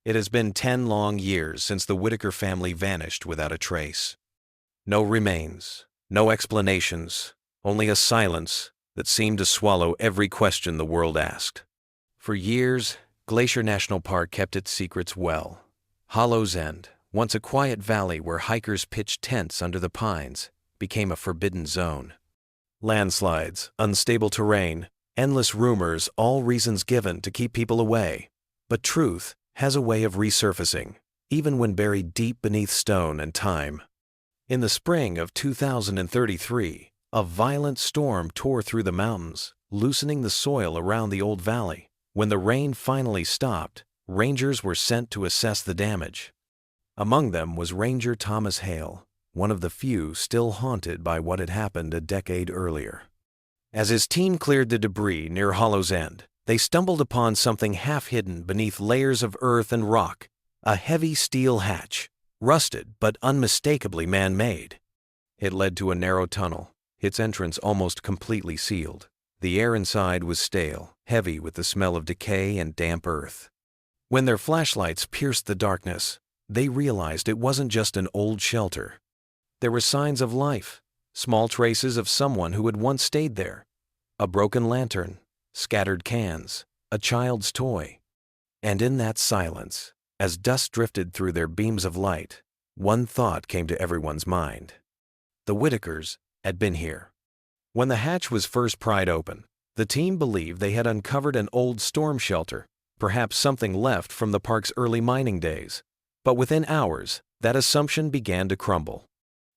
It has been 10 long years since the Whitaker family vanished without a trace. No remains, no explanations, only a silence that seemed to swallow every question the world asked. For years, Glacier National Park kept its secrets well. Hollow's End, once a quiet valley where hikers pitched tents under the pines, became a forbidden zone. Landslides, unstable terrain, endless rumors, all reasons given to keep people away. But truth has a way of resurfacing, even when buried deep beneath stone and time. In the spring of 2033, a violent storm tore through the mountains, loosening the soil around the old valley. When the rain finally stopped, rangers were sent to assess the damage. Among them was Ranger Thomas Hale, one of the few still haunted by what had happened a decade earlier. As his team cleared the debris near Hollow's End, they stumbled upon something half-hidden beneath layers of earth and rock, a heavy steel hatch, rusted but unmistakably man-made. It led to a narrow tunnel, its entrance almost completely sealed. The air inside was stale, heavy with the smell of decay and damp earth. When their flashlights pierced the darkness, they realized it wasn't just an old shelter. There were signs of life, small traces of someone who had once stayed there. A broken lantern, scattered cans, a child's toy. And in that silence, as dust drifted through their beams of light, one thought came to everyone's mind. The Whitakers had been here. When the hatch was first pried open, the team believed they had uncovered an old storm shelter, perhaps something left from the park's early mining days. But within hours, that assumption began to crumble.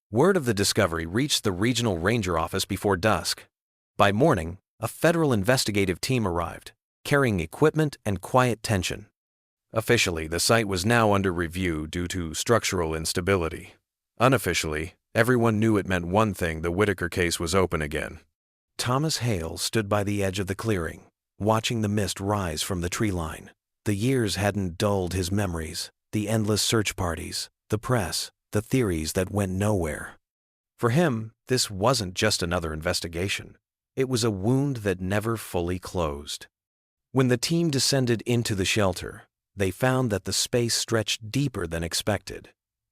Word of the discovery reached the regional ranger office before dusk. By morning, a federal investigative team arrived, carrying equipment and quiet tension. Officially, the site was now under review due to structural instability. Unofficially, everyone knew it meant one thing: the Whitaker case was open again. Thomas Hale stood by the edge of the clearing, watching the mist rise from the tree line. The years hadn't dulled his memories, the endless search parties, the press, the theories that went nowhere. For him, this wasn't just another investigation. It was a wound that never fully closed. When the team descended into the shelter, they found that the space stretched deeper than expected.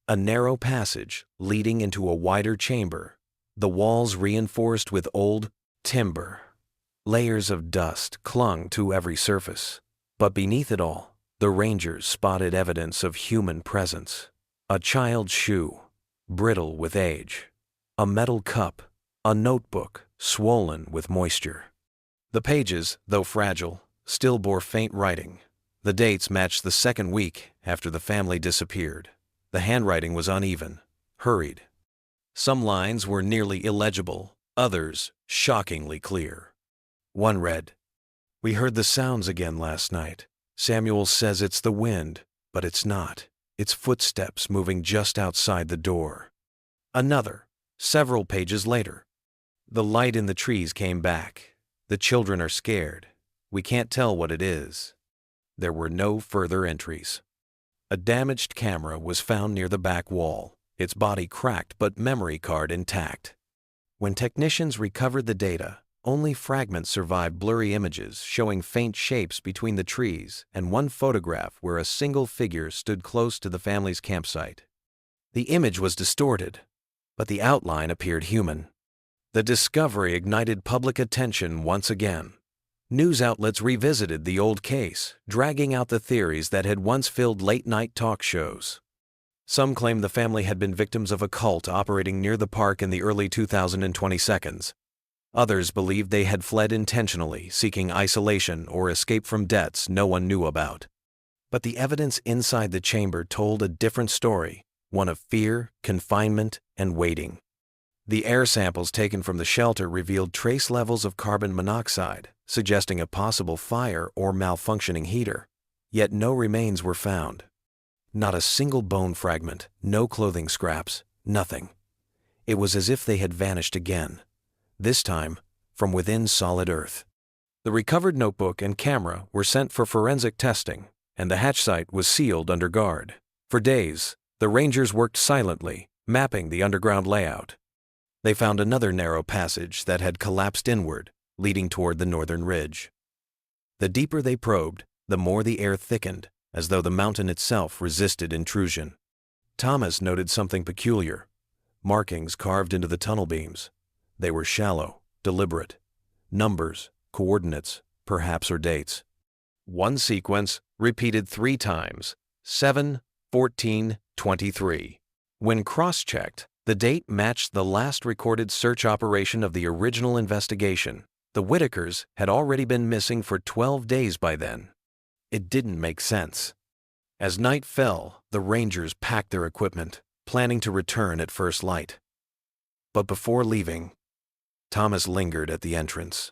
A narrow passage leading into a wider chamber, the walls reinforced with old timber. Layers of dust clung to every surface, but beneath it all, the rangers spotted evidence of human presence. A child's shoe, brittle with age, a metal cup, a notebook swollen with moisture. The pages, though fragile, still bore faint writing. The dates matched the second week after the family disappeared. The handwriting was uneven, hurried. Some lines were nearly illegible, others shockingly clear. One read, "We heard the sounds again last night. Samuel says it's the wind, but it's not. It's footsteps moving just outside the door." Another, several pages later, "The light in the trees came back. The children are scared. We can't tell what it is." There were no further entries. A damaged camera was found near the back wall, its body cracked but memory card intact. When technicians recovered the data, only fragments survived: blurry images showing faint shapes between the trees and one photograph where a single figure stood close to the family's campsite. The image was distorted, but the outline appeared human. The discovery ignited public attention once again. News outlets revisited the old case, dragging out the theories that had once filled late-night talk shows. Some claimed the family had been victims of a cult operating near the park in the early 2022s. Others believed they had fled intentionally, seeking isolation or escape from debts no one knew about. But the evidence inside the chamber told a different story, one of fear, confinement, and waiting. The air samples taken from the shelter revealed trace levels of carbon monoxide, suggesting a possible fire or malfunctioning heater. Yet no remains were found. Not a single bone fragment, no clothing scraps, nothing. It was as if they had vanished again, this time from within solid earth. The recovered notebook and camera were sent for forensic testing, and the hatch site was sealed under guard. For days, the rangers worked silently, mapping the underground layout. They found another narrow passage that had collapsed inward, leading toward the northern ridge. The deeper they probed, the more the air thickened, as though the mountain itself resisted intrusion. Thomas noted something peculiar: markings carved into the tunnel beams. They were shallow, deliberate. Numbers, coordinates, perhaps, or dates. One sequence repeated 3 times: 7, 14, 23. When cross-checked, the date matched the last recorded search operation of the original investigation. The Whitakers had already been missing for 12 days by then. It didn't make sense. As night fell, the Rangers packed their equipment, planning to return at first light. But before leaving, Thomas lingered at the entrance,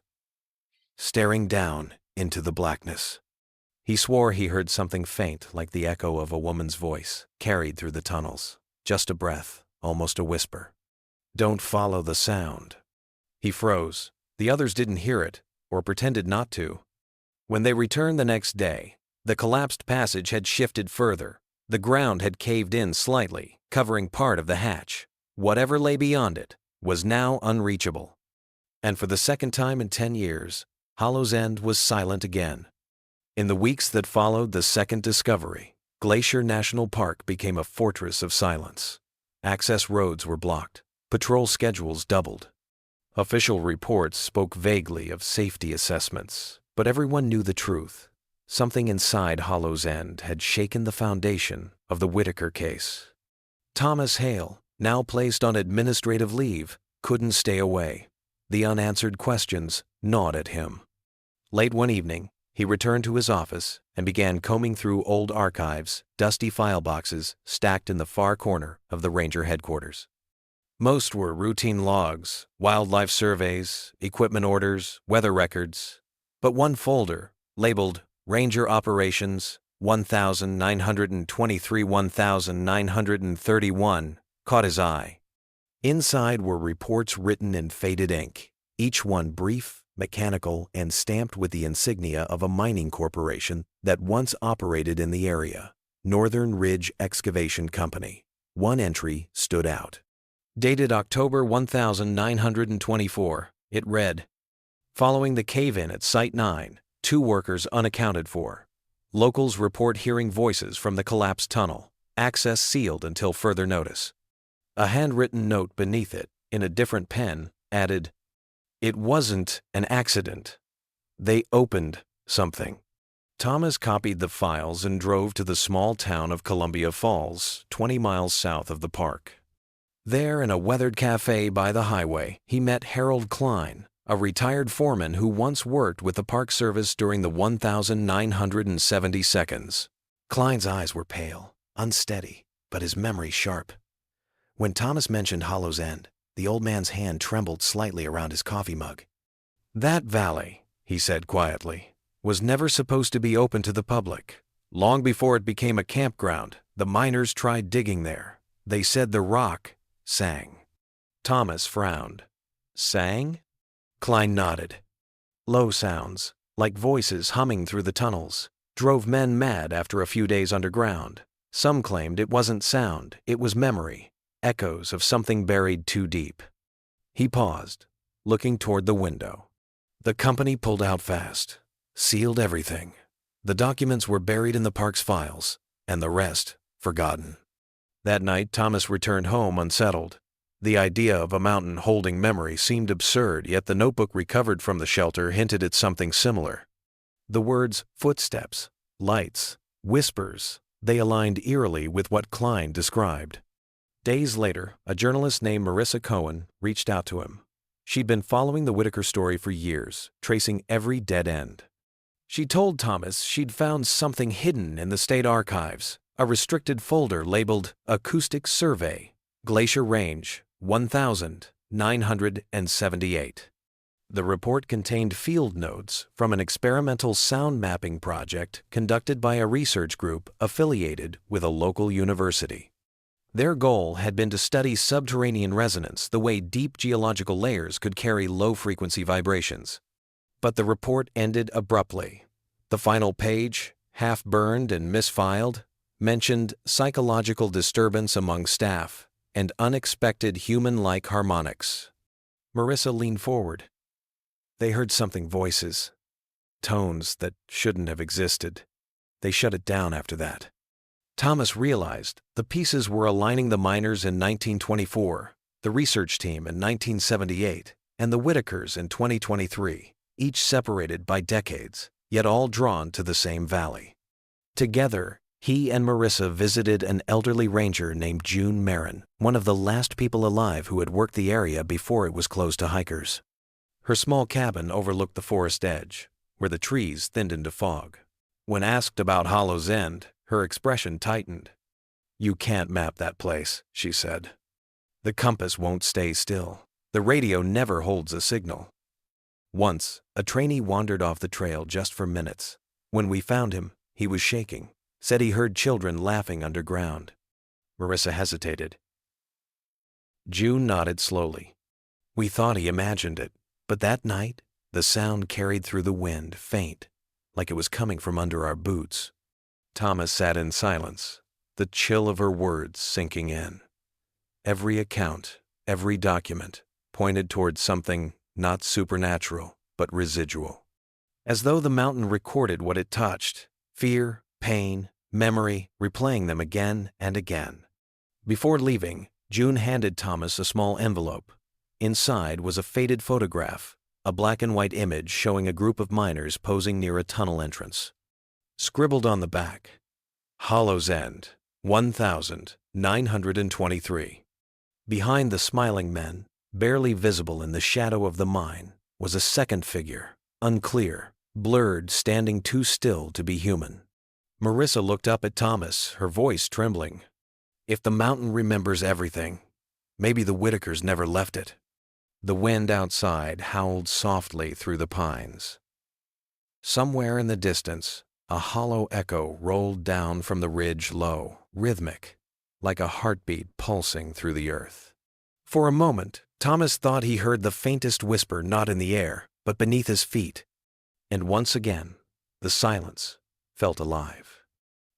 staring down into the blackness. He swore he heard something faint, like the echo of a woman's voice, carried through the tunnels. Just a breath, almost a whisper. "Don't follow the sound." He froze. The others didn't hear it, or pretended not to. When they returned the next day, the collapsed passage had shifted further. The ground had caved in slightly, covering part of the hatch. Whatever lay beyond it was now unreachable. And for the second time in 10 years, Hollow's End was silent again. In the weeks that followed the second discovery, Glacier National Park became a fortress of silence. Access roads were blocked. Patrol schedules doubled. Official reports spoke vaguely of safety assessments, but everyone knew the truth. Something inside Hollow's End had shaken the foundation of the Whitaker case. Thomas Hale, now placed on administrative leave, couldn't stay away. The unanswered questions gnawed at him. Late one evening, he returned to his office and began combing through old archives, dusty file boxes stacked in the far corner of the Ranger headquarters. Most were routine logs, wildlife surveys, equipment orders, weather records. But one folder, labeled Ranger Operations 1923-1931, caught his eye. Inside were reports written in faded ink, each one brief, mechanical, and stamped with the insignia of a mining corporation that once operated in the area, Northern Ridge Excavation Company. One entry stood out. Dated October 1924, it read, "Following the cave-in at Site 9, 2 workers unaccounted for. Locals report hearing voices from the collapsed tunnel. Access sealed until further notice." A handwritten note beneath it, in a different pen, added, "It wasn't an accident. They opened something." Thomas copied the files and drove to the small town of Columbia Falls, 20 miles south of the park. There, in a weathered cafe by the highway, he met Harold Klein, a retired foreman who once worked with the Park Service during the 1970 seconds. Klein's eyes were pale, unsteady, but his memory sharp. When Thomas mentioned Hollow's End, the old man's hand trembled slightly around his coffee mug. "That valley," he said quietly, "was never supposed to be open to the public. Long before it became a campground, the miners tried digging there. They said the rock sang." Thomas frowned. "Sang?" Klein nodded. "Low sounds, like voices humming through the tunnels, drove men mad after a few days underground. Some claimed it wasn't sound, it was memory, echoes of something buried too deep." He paused, looking toward the window. The company pulled out fast, sealed everything. The documents were buried in the park's files, and the rest forgotten. That night, Thomas returned home unsettled. The idea of a mountain holding memory seemed absurd, yet the notebook recovered from the shelter hinted at something similar. The words footsteps, lights, whispers, they aligned eerily with what Klein described. Days later, a journalist named Marissa Cohen reached out to him. She'd been following the Whitaker story for years, tracing every dead end. She told Thomas she'd found something hidden in the state archives, a restricted folder labeled Acoustic Survey, Glacier Range, 1978. The report contained field notes from an experimental sound mapping project conducted by a research group affiliated with a local university. Their goal had been to study subterranean resonance, the way deep geological layers could carry low-frequency vibrations. But the report ended abruptly. The final page, half-burned and misfiled, mentioned psychological disturbance among staff and unexpected human-like harmonics. Marissa leaned forward. They heard something, voices, tones that shouldn't have existed. They shut it down after that. Thomas realized the pieces were aligning: the miners in 1924, the research team in 1978, and the Whitakers in 2023, each separated by decades, yet all drawn to the same valley. Together, he and Marissa visited an elderly ranger named June Marin, one of the last people alive who had worked the area before it was closed to hikers. Her small cabin overlooked the forest edge, where the trees thinned into fog. When asked about Hollow's End, her expression tightened. "You can't map that place," she said. "The compass won't stay still. The radio never holds a signal." Once, a trainee wandered off the trail just for minutes. When we found him, he was shaking, said he heard children laughing underground. Marissa hesitated. June nodded slowly. "We thought he imagined it, but that night, the sound carried through the wind, faint, like it was coming from under our boots." Thomas sat in silence, the chill of her words sinking in. Every account, every document, pointed toward something not supernatural, but residual. As though the mountain recorded what it touched: fear, pain, memory, replaying them again and again. Before leaving, June handed Thomas a small envelope. Inside was a faded photograph, a black and white image showing a group of miners posing near a tunnel entrance. Scribbled on the back, "Hollow's End, 1923. Behind the smiling men, barely visible in the shadow of the mine, was a second figure, unclear, blurred, standing too still to be human. Marissa looked up at Thomas, her voice trembling. "If the mountain remembers everything, maybe the Whitakers never left it." The wind outside howled softly through the pines. Somewhere in the distance, a hollow echo rolled down from the ridge, low, rhythmic, like a heartbeat pulsing through the earth. For a moment, Thomas thought he heard the faintest whisper, not in the air, but beneath his feet. And once again, the silence felt alive.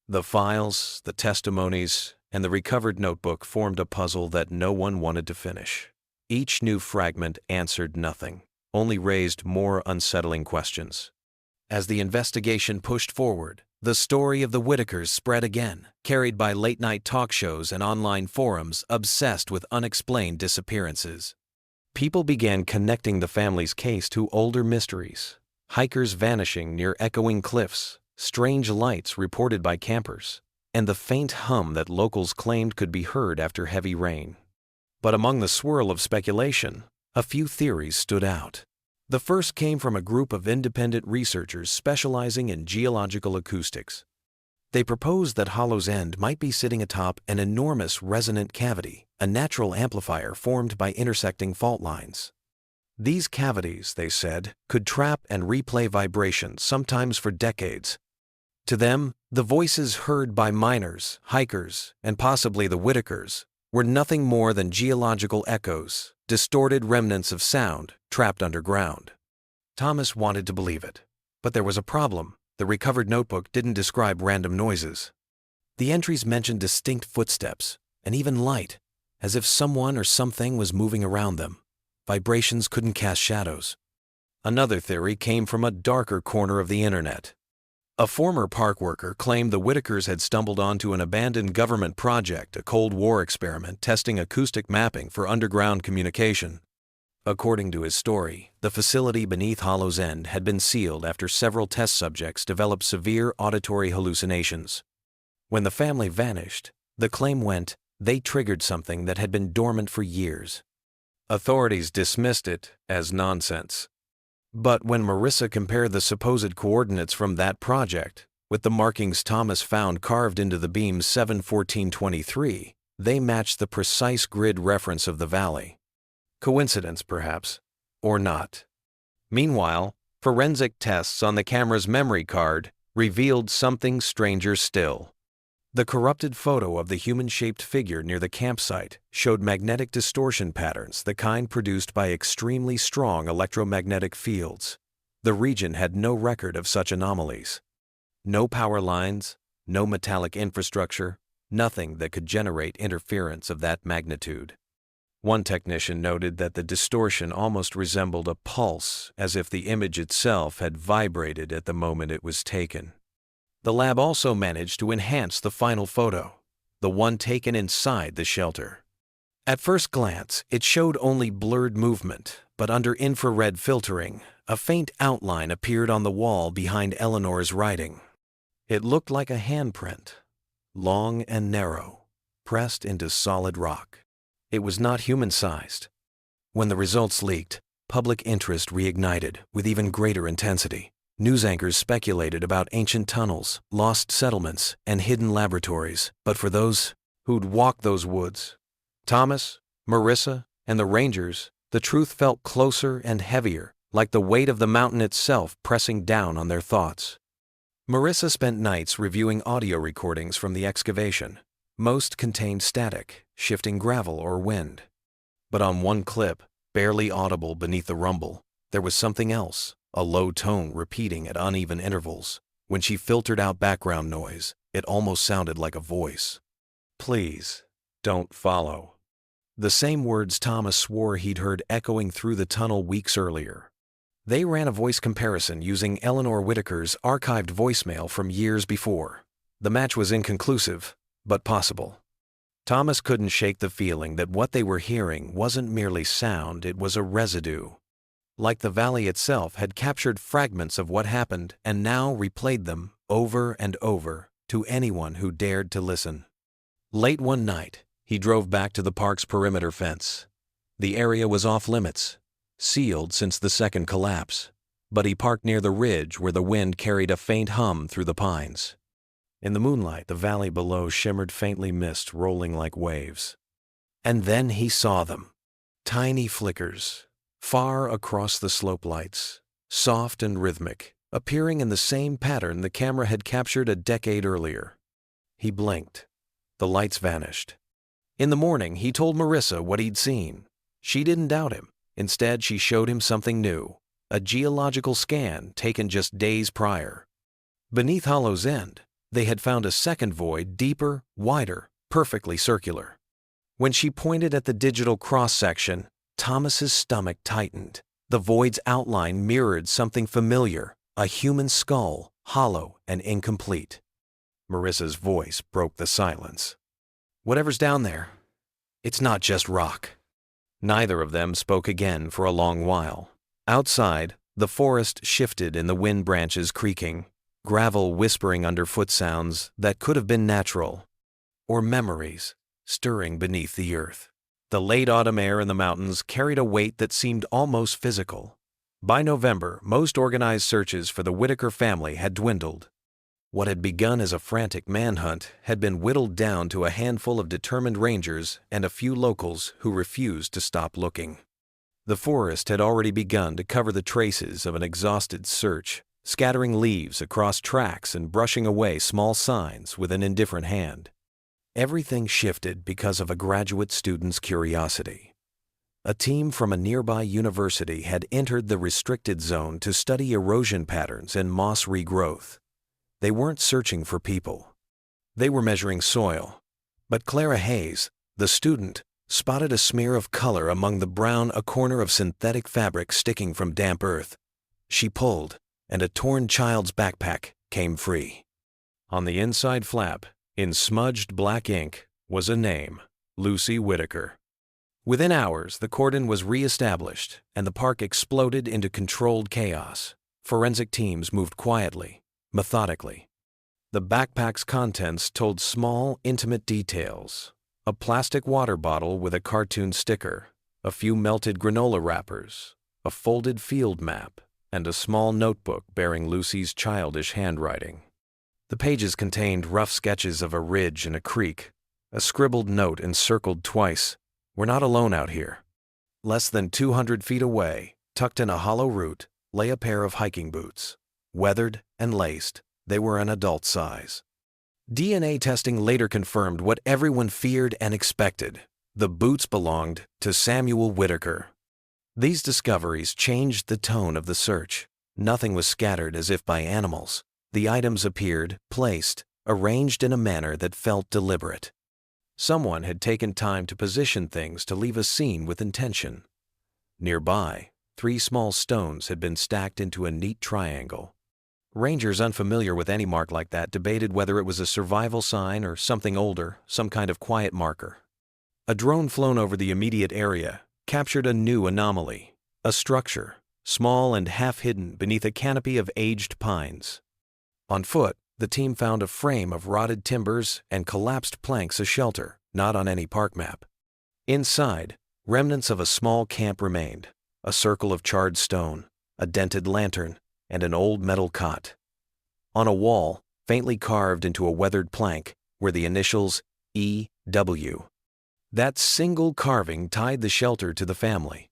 The files, the testimonies, and the recovered notebook formed a puzzle that no one wanted to finish. Each new fragment answered nothing, only raised more unsettling questions. As the investigation pushed forward, the story of the Whitakers spread again, carried by late-night talk shows and online forums obsessed with unexplained disappearances. People began connecting the family's case to older mysteries: hikers vanishing near echoing cliffs, strange lights reported by campers, and the faint hum that locals claimed could be heard after heavy rain. But among the swirl of speculation, a few theories stood out. The first came from a group of independent researchers specializing in geological acoustics. They proposed that Hollow's End might be sitting atop an enormous resonant cavity, a natural amplifier formed by intersecting fault lines. These cavities, they said, could trap and replay vibrations, sometimes for decades. To them, the voices heard by miners, hikers, and possibly the Whitakers were nothing more than geological echoes, distorted remnants of sound trapped underground. Thomas wanted to believe it, but there was a problem. The recovered notebook didn't describe random noises. The entries mentioned distinct footsteps, and even light, as if someone or something was moving around them. Vibrations couldn't cast shadows. Another theory came from a darker corner of the internet. A former park worker claimed the Whitakers had stumbled onto an abandoned government project, a Cold War experiment testing acoustic mapping for underground communication. According to his story, the facility beneath Hollow's End had been sealed after several test subjects developed severe auditory hallucinations. When the family vanished, the claim went, they triggered something that had been dormant for years. Authorities dismissed it as nonsense. But when Marissa compared the supposed coordinates from that project with the markings Thomas found carved into the beams 7-14-23, they matched the precise grid reference of the valley. Coincidence, perhaps, or not. Meanwhile, forensic tests on the camera's memory card revealed something stranger still. The corrupted photo of the human-shaped figure near the campsite showed magnetic distortion patterns, the kind produced by extremely strong electromagnetic fields. The region had no record of such anomalies. No power lines, no metallic infrastructure, nothing that could generate interference of that magnitude. One technician noted that the distortion almost resembled a pulse, as if the image itself had vibrated at the moment it was taken. The lab also managed to enhance the final photo, the one taken inside the shelter. At first glance, it showed only blurred movement, but under infrared filtering, a faint outline appeared on the wall behind Eleanor's writing. It looked like a handprint, long and narrow, pressed into solid rock. It was not human-sized. When the results leaked, public interest reignited with even greater intensity. News anchors speculated about ancient tunnels, lost settlements, and hidden laboratories, but for those who'd walked those woods, Thomas, Marissa, and the rangers, the truth felt closer and heavier, like the weight of the mountain itself pressing down on their thoughts. Marissa spent nights reviewing audio recordings from the excavation. Most contained static, shifting gravel or wind. But on one clip, barely audible beneath the rumble, there was something else, a low tone repeating at uneven intervals. When she filtered out background noise, it almost sounded like a voice. "Please, don't follow." The same words Thomas swore he'd heard echoing through the tunnel weeks earlier. They ran a voice comparison using Eleanor Whitaker's archived voicemail from years before. The match was inconclusive, but possible. Thomas couldn't shake the feeling that what they were hearing wasn't merely sound, it was a residue. Like the valley itself had captured fragments of what happened and now replayed them over and over to anyone who dared to listen. Late one night, he drove back to the park's perimeter fence. The area was off limits, sealed since the second collapse, but he parked near the ridge where the wind carried a faint hum through the pines. In the moonlight, the valley below shimmered faintly, mist rolling like waves. And then he saw them. Tiny flickers, far across the slope lights, soft and rhythmic, appearing in the same pattern the camera had captured a decade earlier. He blinked. The lights vanished. In the morning, he told Marissa what he'd seen. She didn't doubt him. Instead, she showed him something new, a geological scan taken just days prior. Beneath Hollow's End, they had found a second void, deeper, wider, perfectly circular. When she pointed at the digital cross-section, Thomas's stomach tightened. The void's outline mirrored something familiar, a human skull, hollow and incomplete. Marissa's voice broke the silence. "Whatever's down there, it's not just rock." Neither of them spoke again for a long while. Outside, the forest shifted in the wind, branches creaking, gravel whispering underfoot, sounds that could have been natural, or memories stirring beneath the earth. The late autumn air in the mountains carried a weight that seemed almost physical. By November, most organized searches for the Whitaker family had dwindled. What had begun as a frantic manhunt had been whittled down to a handful of determined rangers and a few locals who refused to stop looking. The forest had already begun to cover the traces of an exhausted search, scattering leaves across tracks and brushing away small signs with an indifferent hand. Everything shifted because of a graduate student's curiosity. A team from a nearby university had entered the restricted zone to study erosion patterns and moss regrowth. They weren't searching for people. They were measuring soil. But Clara Hayes, the student, spotted a smear of color among the brown, a corner of synthetic fabric sticking from damp earth. She pulled, and a torn child's backpack came free. On the inside flap, in smudged black ink, was a name, Lucy Whitaker. Within hours, the cordon was re-established, and the park exploded into controlled chaos. Forensic teams moved quietly, methodically. The backpack's contents told small, intimate details. A plastic water bottle with a cartoon sticker, a few melted granola wrappers, a folded field map, and a small notebook bearing Lucy's childish handwriting. The pages contained rough sketches of a ridge and a creek, a scribbled note encircled twice, "We're not alone out here." Less than 200 feet away, tucked in a hollow root, lay a pair of hiking boots. Weathered and laced, they were an adult size. DNA testing later confirmed what everyone feared and expected. The boots belonged to Samuel Whitaker. These discoveries changed the tone of the search. Nothing was scattered as if by animals. The items appeared, placed, arranged in a manner that felt deliberate. Someone had taken time to position things to leave a scene with intention. Nearby, 3 small stones had been stacked into a neat triangle. Rangers unfamiliar with any mark like that debated whether it was a survival sign or something older, some kind of quiet marker. A drone flown over the immediate area captured a new anomaly, a structure, small and half-hidden beneath a canopy of aged pines. On foot, the team found a frame of rotted timbers and collapsed planks as shelter, not on any park map. Inside, remnants of a small camp remained, a circle of charred stone, a dented lantern, and an old metal cot. On a wall, faintly carved into a weathered plank, were the initials E.W. That single carving tied the shelter to the family.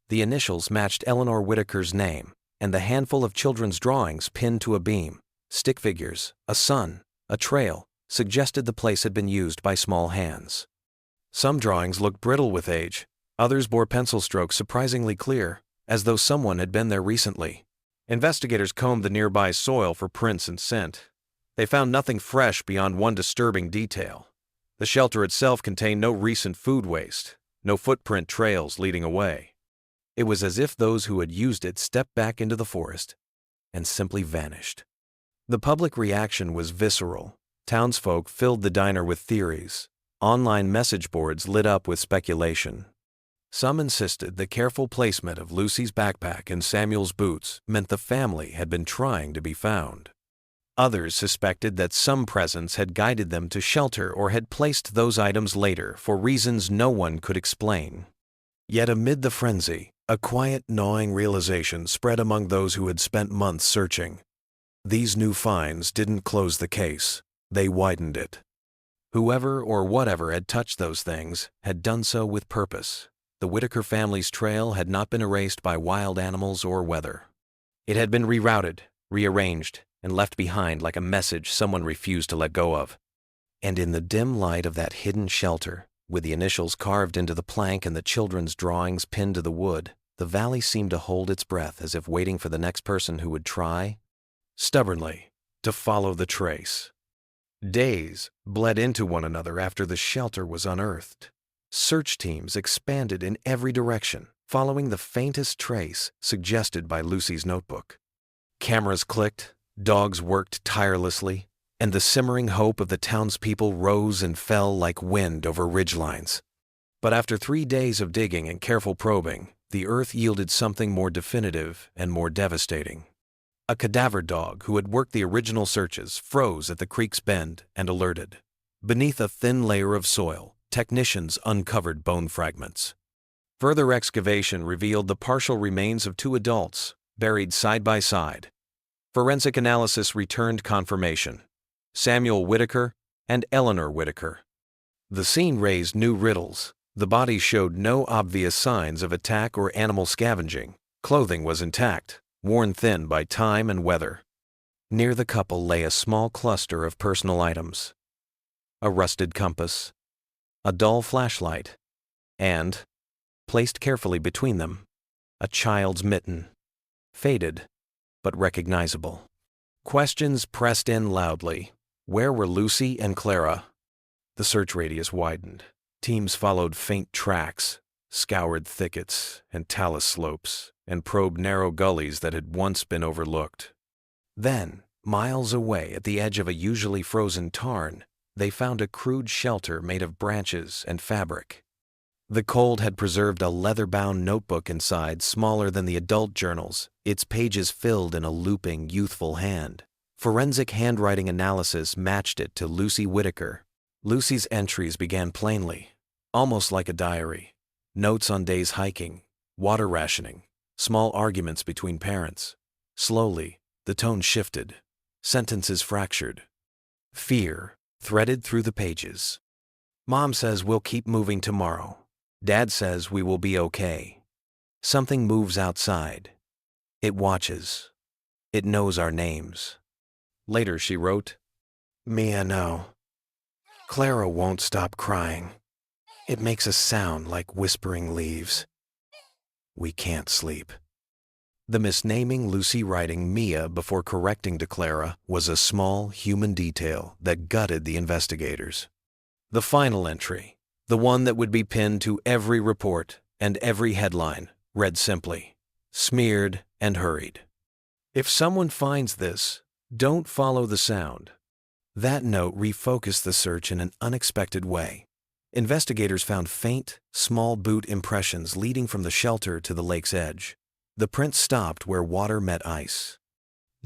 The initials matched Eleanor Whitaker's name, and the handful of children's drawings pinned to a beam, stick figures, a sun, a trail, suggested the place had been used by small hands. Some drawings looked brittle with age, others bore pencil strokes surprisingly clear, as though someone had been there recently. Investigators combed the nearby soil for prints and scent. They found nothing fresh beyond one disturbing detail. The shelter itself contained no recent food waste, no footprint trails leading away. It was as if those who had used it stepped back into the forest and simply vanished. The public reaction was visceral. Townsfolk filled the diner with theories. Online message boards lit up with speculation. Some insisted the careful placement of Lucy's backpack and Samuel's boots meant the family had been trying to be found. Others suspected that some presence had guided them to shelter or had placed those items later for reasons no one could explain. Yet amid the frenzy, a quiet, gnawing realization spread among those who had spent months searching. These new finds didn't close the case, they widened it. Whoever or whatever had touched those things had done so with purpose. The Whitaker family's trail had not been erased by wild animals or weather. It had been rerouted, rearranged, and left behind like a message someone refused to let go of. And in the dim light of that hidden shelter, with the initials carved into the plank and the children's drawings pinned to the wood, the valley seemed to hold its breath as if waiting for the next person who would try, stubbornly, to follow the trace. Days bled into one another after the shelter was unearthed. Search teams expanded in every direction, following the faintest trace suggested by Lucy's notebook. Cameras clicked, dogs worked tirelessly, and the simmering hope of the townspeople rose and fell like wind over ridgelines. But after 3 days of digging and careful probing, the earth yielded something more definitive and more devastating. A cadaver dog who had worked the original searches froze at the creek's bend and alerted. Beneath a thin layer of soil, technicians uncovered bone fragments. Further excavation revealed the partial remains of 2 adults, buried side by side. Forensic analysis returned confirmation: Samuel Whitaker and Eleanor Whitaker. The scene raised new riddles. The bodies showed no obvious signs of attack or animal scavenging. Clothing was intact, worn thin by time and weather. Near the couple lay a small cluster of personal items: a rusted compass, a dull flashlight, and, placed carefully between them, a child's mitten, faded but recognizable. Questions pressed in loudly. Where were Lucy and Clara? The search radius widened. Teams followed faint tracks, scoured thickets and talus slopes, and probed narrow gullies that had once been overlooked. Then, miles away at the edge of a usually frozen tarn, they found a crude shelter made of branches and fabric. The cold had preserved a leather-bound notebook inside, smaller than the adult journals, its pages filled in a looping, youthful hand. Forensic handwriting analysis matched it to Lucy Whitaker. Lucy's entries began plainly, almost like a diary. Notes on days hiking, water rationing, small arguments between parents. Slowly, the tone shifted. Sentences fractured. Fear threaded through the pages. Mom says we'll keep moving tomorrow. Dad says we will be okay. Something moves outside. It watches. It knows our names. Later she wrote, Mia, no. Clara won't stop crying. It makes a sound like whispering leaves. We can't sleep. The misnaming Lucy writing Mia before correcting to Clara was a small human detail that gutted the investigators. The final entry, the one that would be pinned to every report and every headline, read simply, smeared and hurried. If someone finds this, don't follow the sound. That note refocused the search in an unexpected way. Investigators found faint, small boot impressions leading from the shelter to the lake's edge. The prints stopped where water met ice.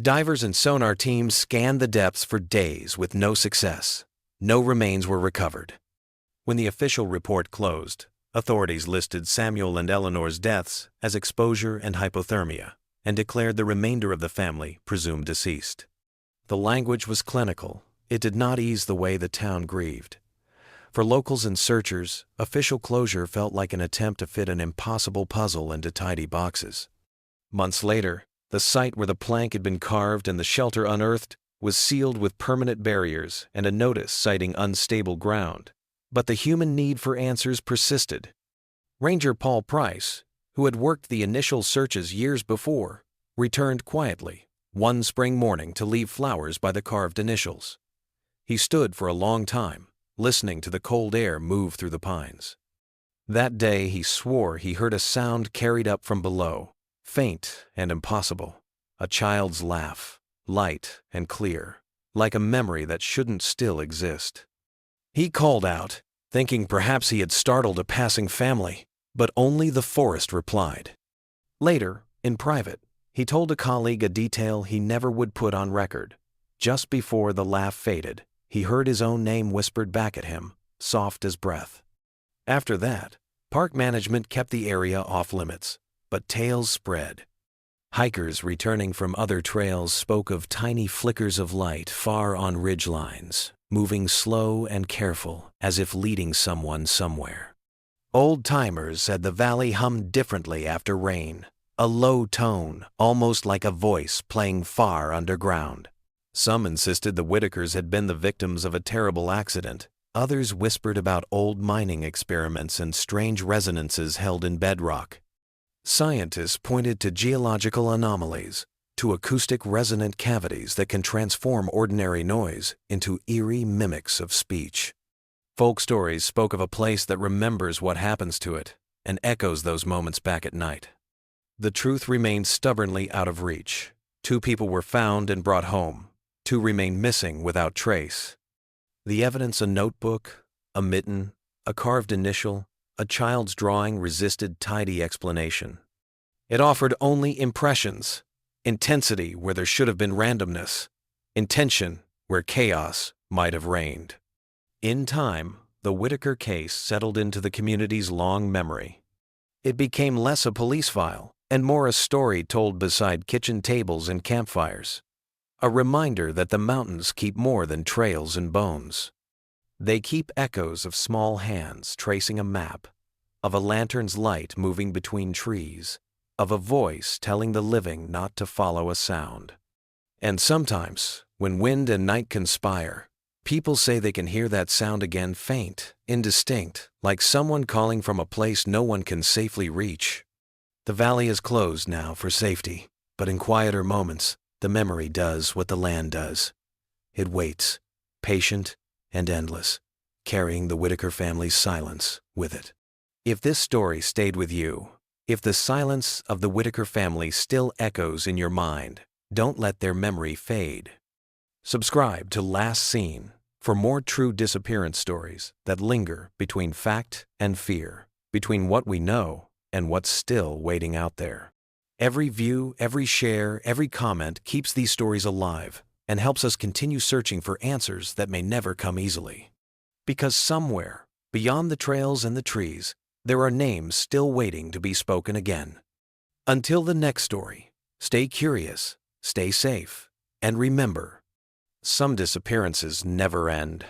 Divers and sonar teams scanned the depths for days with no success. No remains were recovered. When the official report closed, authorities listed Samuel and Eleanor's deaths as exposure and hypothermia, and declared the remainder of the family presumed deceased. The language was clinical. It did not ease the way the town grieved. For locals and searchers, official closure felt like an attempt to fit an impossible puzzle into tidy boxes. Months later, the site where the plank had been carved and the shelter unearthed was sealed with permanent barriers and a notice citing unstable ground. But the human need for answers persisted. Ranger Paul Price, who had worked the initial searches years before, returned quietly one spring morning to leave flowers by the carved initials. He stood for a long time, listening to the cold air move through the pines. That day he swore he heard a sound carried up from below, faint and impossible, a child's laugh, light and clear, like a memory that shouldn't still exist. He called out, thinking perhaps he had startled a passing family, but only the forest replied. Later, in private, he told a colleague a detail he never would put on record. Just before the laugh faded, he heard his own name whispered back at him, soft as breath. After that, park management kept the area off limits, but tales spread. Hikers returning from other trails spoke of tiny flickers of light far on ridgelines, moving slow and careful as if leading someone somewhere. Old-timers said the valley hummed differently after rain, a low tone, almost like a voice playing far underground. Some insisted the Whitakers had been the victims of a terrible accident. Others whispered about old mining experiments and strange resonances held in bedrock. Scientists pointed to geological anomalies, to acoustic resonant cavities that can transform ordinary noise into eerie mimics of speech. Folk stories spoke of a place that remembers what happens to it and echoes those moments back at night. The truth remained stubbornly out of reach. 2 people were found and brought home. 2 remained missing without trace. The evidence, a notebook, a mitten, a carved initial, a child's drawing, resisted tidy explanation. It offered only impressions, intensity where there should have been randomness, intention where chaos might have reigned. In time, the Whitaker case settled into the community's long memory. It became less a police file and more a story told beside kitchen tables and campfires. A reminder that the mountains keep more than trails and bones. They keep echoes of small hands tracing a map, of a lantern's light moving between trees, of a voice telling the living not to follow a sound. And sometimes, when wind and night conspire, people say they can hear that sound again, faint, indistinct, like someone calling from a place no one can safely reach. The valley is closed now for safety, but in quieter moments, the memory does what the land does. It waits, patient and endless, carrying the Whitaker family's silence with it. If this story stayed with you, if the silence of the Whitaker family still echoes in your mind, don't let their memory fade. Subscribe to Last Seen for more true disappearance stories that linger between fact and fear, between what we know and what's still waiting out there. Every view, every share, every comment keeps these stories alive and helps us continue searching for answers that may never come easily. Because somewhere, beyond the trails and the trees, there are names still waiting to be spoken again. Until the next story, stay curious, stay safe, and remember, some disappearances never end.